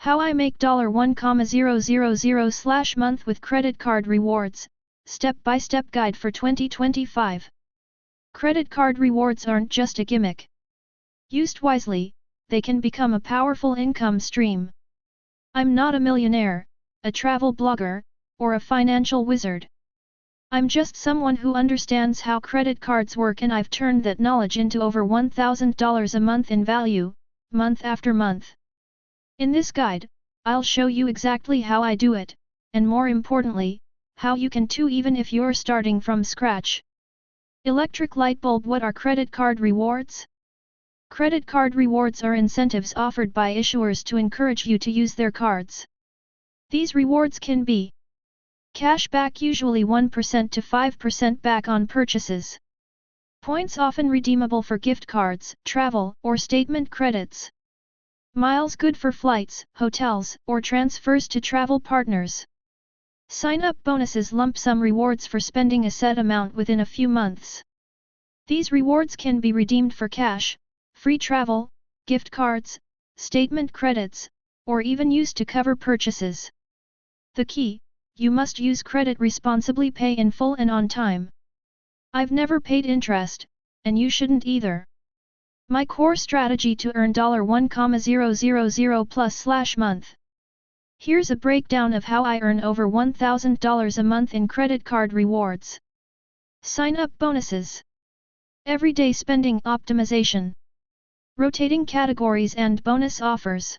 How I make $1,000/month with credit card rewards, step-by-step guide for 2025. Credit card rewards aren't just a gimmick. Used wisely, they can become a powerful income stream. I'm not a millionaire, a travel blogger, or a financial wizard. I'm just someone who understands how credit cards work, and I've turned that knowledge into over $1,000 a month in value, month after month. In this guide, I'll show you exactly how I do it, and more importantly, how you can too even if you're starting from scratch. Electric light bulb. What are credit card rewards? Credit card rewards are incentives offered by issuers to encourage you to use their cards. These rewards can be cash back, usually 1% to 5% back on purchases. Points, often redeemable for gift cards, travel, or statement credits. Miles, good for flights, hotels, or transfers to travel partners. Sign-up bonuses, lump sum rewards for spending a set amount within a few months. These rewards can be redeemed for cash, free travel, gift cards, statement credits, or even used to cover purchases. The key: you must use credit responsibly, pay in full and on time. I've never paid interest, and you shouldn't either. My core strategy to earn $1,000+/month. Here's a breakdown of how I earn over $1,000 a month in credit card rewards. Sign-up bonuses. Everyday spending optimization. Rotating categories and bonus offers.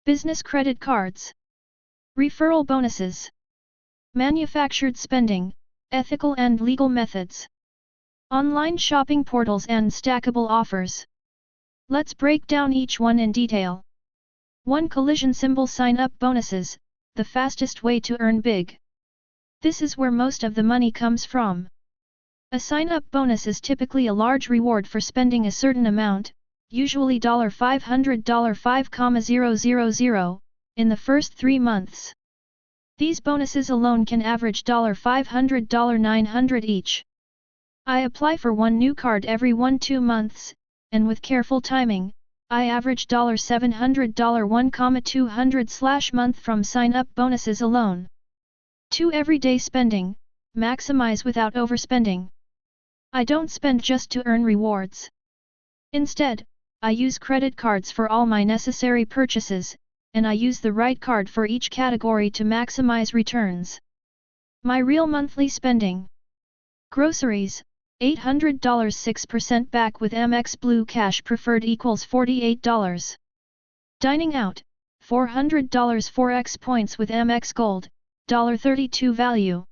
Business credit cards. Referral bonuses. Manufactured spending, ethical and legal methods. Online shopping portals and stackable offers. Let's break down each one in detail. 1. Collision symbol sign-up bonuses, the fastest way to earn big. This is where most of the money comes from. A sign-up bonus is typically a large reward for spending a certain amount, usually $500, $5,000, in the first 3 months. These bonuses alone can average $500, $900 each. I apply for one new card every 1-2 months, and with careful timing, I average $700, $1,200/month from sign-up bonuses alone. 2. Everyday spending, maximize without overspending. I don't spend just to earn rewards. Instead, I use credit cards for all my necessary purchases, and I use the right card for each category to maximize returns. My real monthly spending. Groceries, $800, 6% back with Amex Blue Cash Preferred equals $48. Dining out, $400, 4x points with Amex Gold, $32 value.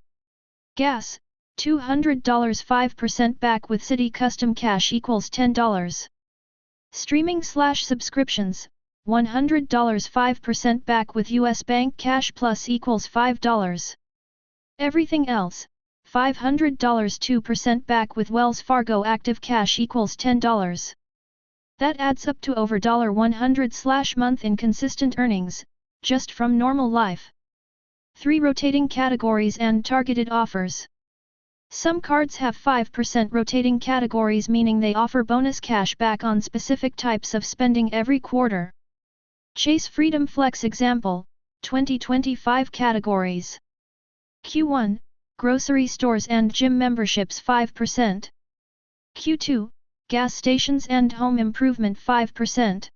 Gas, $200, 5% back with Citi Custom Cash equals $10. Streaming/subscriptions, $100, 5% back with US Bank Cash Plus equals $5. Everything else, $500, 2% back with Wells Fargo Active Cash equals $10. That adds up to over $100/month in consistent earnings, just from normal life. 3. Rotating categories and targeted offers. Some cards have 5% rotating categories, meaning they offer bonus cash back on specific types of spending every quarter. Chase Freedom Flex example, 2025 categories. Q1, grocery stores and gym memberships 5%. Q2, gas stations and home improvement 5%.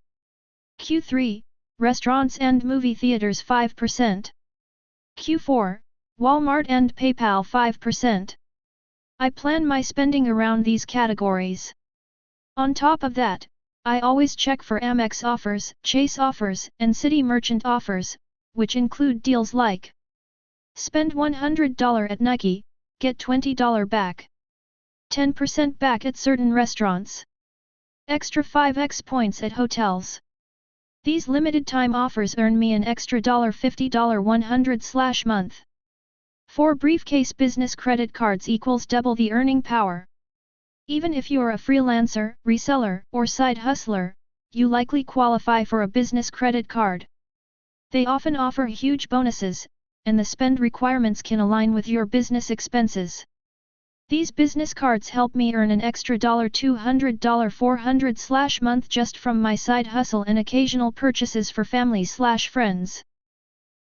Q3, restaurants and movie theaters 5%. Q4, Walmart and PayPal 5%. I plan my spending around these categories. On top of that, I always check for Amex offers, Chase offers, and Citi Merchant offers, which include deals like spend $100 at Nike, get $20 back. 10% back at certain restaurants. Extra 5x points at hotels. These limited time offers earn me an extra $50, $100/month. 4. Briefcase business credit cards equals double the earning power. Even if you're a freelancer, reseller, or side hustler, you likely qualify for a business credit card. They often offer huge bonuses, and the spend requirements can align with your business expenses. These business cards help me earn an extra $200 $400/month just from my side hustle and occasional purchases for family/friends.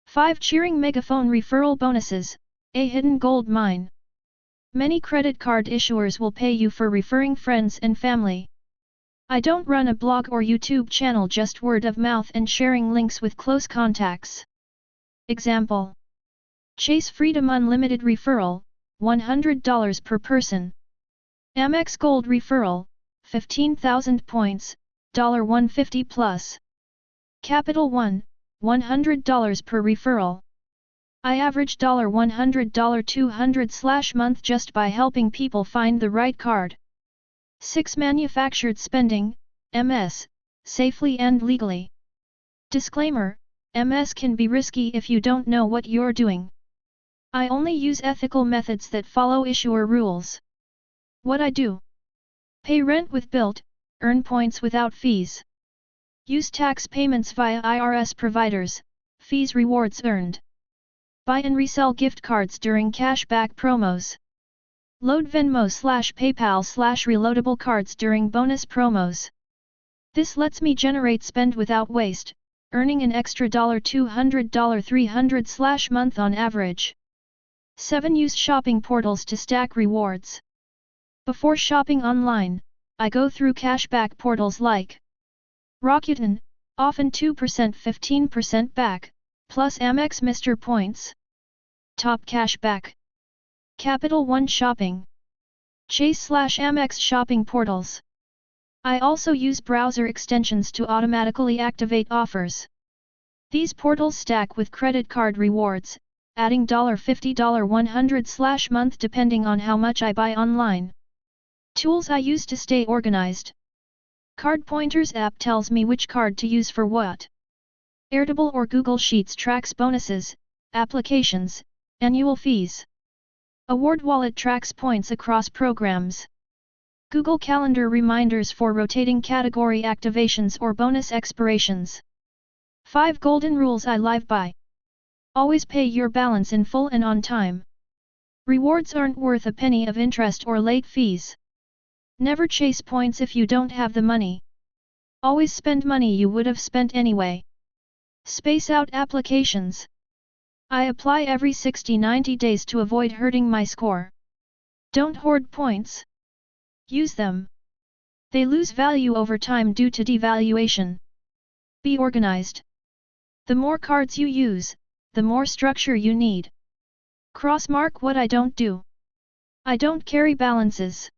5 cheering megaphone referral bonuses, a hidden gold mine. Many credit card issuers will pay you for referring friends and family. I don't run a blog or YouTube channel, just word of mouth and sharing links with close contacts. Example: Chase Freedom Unlimited Referral, $100 per person. Amex Gold Referral, 15,000 points, $150 plus. Capital One, $100 per referral. I average $100 $200/month just by helping people find the right card. 6 manufactured spending, MS, safely and legally. Disclaimer: MS can be risky if you don't know what you're doing. I only use ethical methods that follow issuer rules. What I do: pay rent with Bilt, earn points without fees. Use tax payments via IRS providers, fees rewards earned. Buy and resell gift cards during cashback promos. Load Venmo/PayPal/reloadable cards during bonus promos. This lets me generate spend without waste, earning an extra $200 $300/month on average. 7 use shopping portals to stack rewards. Before shopping online, I go through cashback portals like Rakuten, often 2% 15% back, plus Amex Mr. Points. Top Cashback. Capital One Shopping. Chase/Amex shopping portals. I also use browser extensions to automatically activate offers. These portals stack with credit card rewards, adding $50 $100/month depending on how much I buy online. Tools I use to stay organized. Card Pointers app tells me which card to use for what. Airtable or Google Sheets tracks bonuses, applications, annual fees. Award Wallet tracks points across programs. Google Calendar reminders for rotating category activations or bonus expirations. 5 golden rules I live by. Always pay your balance in full and on time. Rewards aren't worth a penny of interest or late fees. Never chase points if you don't have the money. Always spend money you would have spent anyway. Space out applications. I apply every 60-90 days to avoid hurting my score. Don't hoard points. Use them. They lose value over time due to devaluation. Be organized. The more cards you use, the more structure you need. Crossmark what I don't do. I don't carry balances.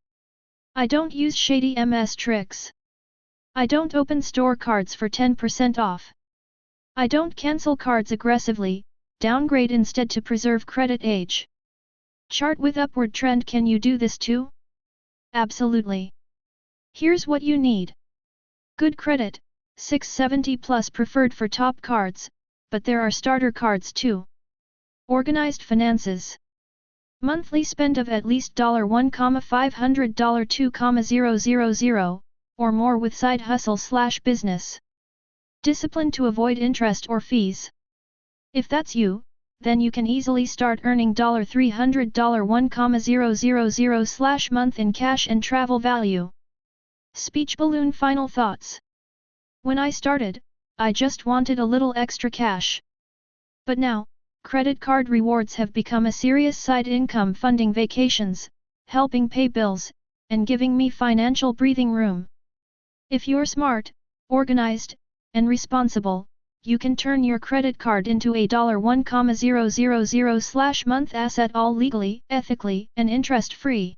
I don't use shady MS tricks. I don't open store cards for 10% off. I don't cancel cards aggressively, downgrade instead to preserve credit age. Chart with upward trend. Can you do this too? Absolutely. Here's what you need. Good credit, 670 plus preferred for top cards, but there are starter cards too. Organized finances. Monthly spend of at least $1,500 $2,000 or more with side hustle/business. Discipline to avoid interest or fees. If that's you, then you can easily start earning $300 $1,000/month in cash and travel value. Speech balloon. Final thoughts. When I started, I just wanted a little extra cash. But now, credit card rewards have become a serious side income, funding vacations, helping pay bills, and giving me financial breathing room. If you're smart, organized, and responsible, you can turn your credit card into a $1,000/month asset, all legally, ethically, and interest-free.